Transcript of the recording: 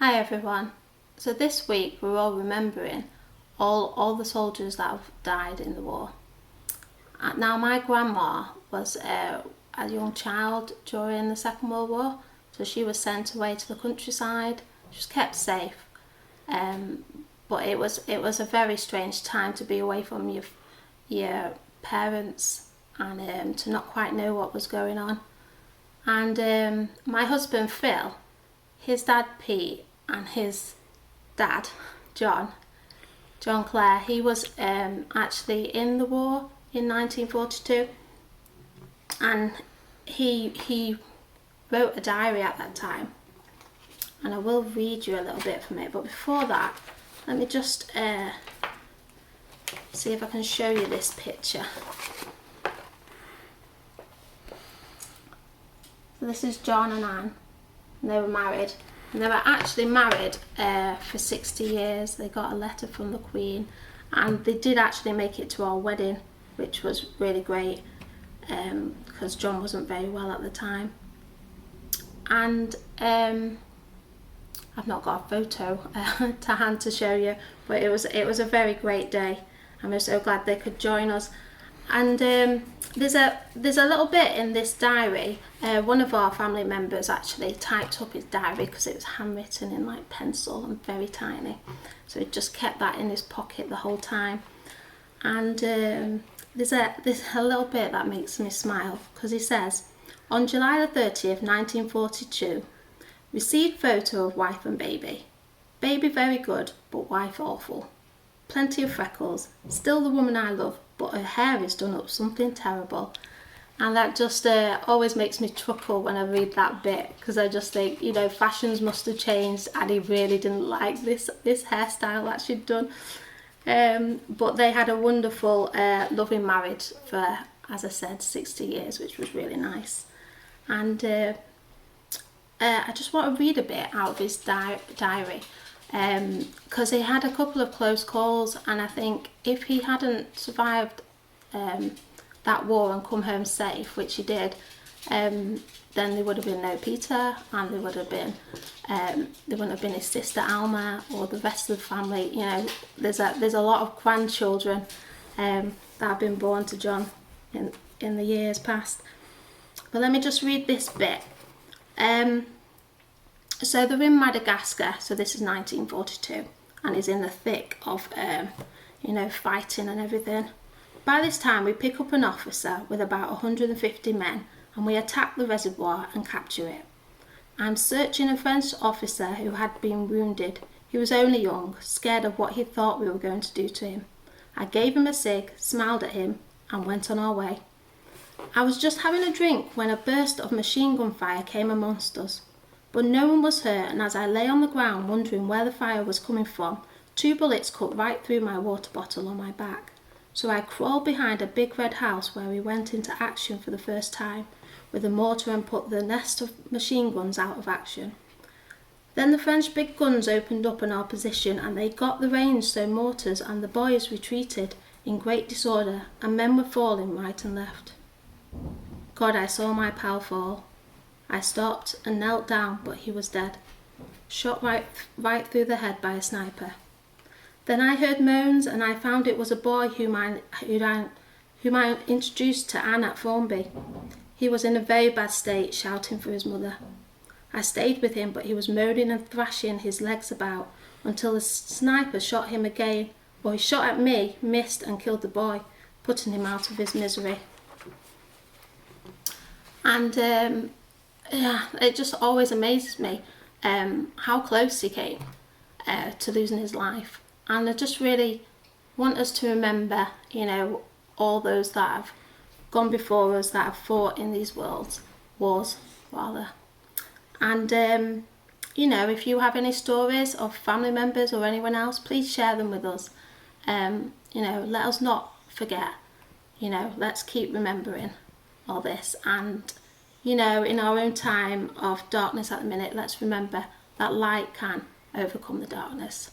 Hi everyone. So this week we're all remembering all the soldiers that have died in the war. Now my grandma was a young child during the Second World War, so she was sent away to the countryside. She was kept safe, but it was a very strange time to be away from your parents and to not quite know what was going on. And my husband Phil, his dad Pete, and his dad John Clare, he was actually in the war in 1942, and he wrote a diary at that time, and I will read you a little bit from it. But before that, let me just see if I can show you this picture. So this is John and Anne, and they were married. And they were actually married for 60 years. They got a letter from the Queen, and they did actually make it to our wedding, which was really great because John wasn't very well at the time. And I've not got a photo to hand to show you, but it was a very great day, and we're so glad they could join us. And there's a little bit in this diary. One of our family members actually typed up his diary because it was handwritten in like pencil and very tiny, so he just kept that in his pocket the whole time. And there's a little bit that makes me smile, because he says, on July the 30th 1942, received photo of wife and baby very good but wife awful, plenty of freckles, still the woman I love, but her hair is done up something terrible. And that just always makes me chuckle when I read that bit, because I just think, you know, fashions must have changed and he really didn't like this hairstyle that she'd done. But they had a wonderful loving marriage for, as I said, 60 years, which was really nice. And I just want to read a bit out of his diary, because he had a couple of close calls, and I think if he hadn't survived that war and come home safe, which he did, then there would have been no Peter, and there wouldn't have been his sister Alma or the rest of the family. You know, there's a lot of grandchildren that have been born to John in the years past. But let me just read this bit. So they're in Madagascar, so this is 1942, and he's in the thick of, fighting and everything. By this time we pick up an officer with about 150 men, and we attack the reservoir and capture it. I'm searching a French officer who had been wounded. He was only young, scared of what he thought we were going to do to him. I gave him a cig, smiled at him, and went on our way. I was just having a drink when a burst of machine gun fire came amongst us. But no one was hurt, and as I lay on the ground wondering where the fire was coming from, 2 bullets cut right through my water bottle on my back. So I crawled behind a big red house where we went into action for the first time with a mortar and put the nest of machine guns out of action. Then the French big guns opened up on our position, and they got the range, so mortars and the boys retreated in great disorder, and men were falling right and left. God, I saw my pal fall. I stopped and knelt down, but he was dead, shot right through the head by a sniper. Then I heard moans, and I found it was a boy whom I introduced to Anne at Formby. He was in a very bad state, shouting for his mother. I stayed with him, but he was moaning and thrashing his legs about until the sniper shot him again. Well, he shot at me, missed, and killed the boy, putting him out of his misery. And it just always amazes me how close he came to losing his life. And I just really want us to remember, you know, all those that have gone before us, that have fought in these wars. And if you have any stories of family members or anyone else, please share them with us. Let us not forget. Let's keep remembering all this. And in our own time of darkness at the minute, let's remember that light can overcome the darkness.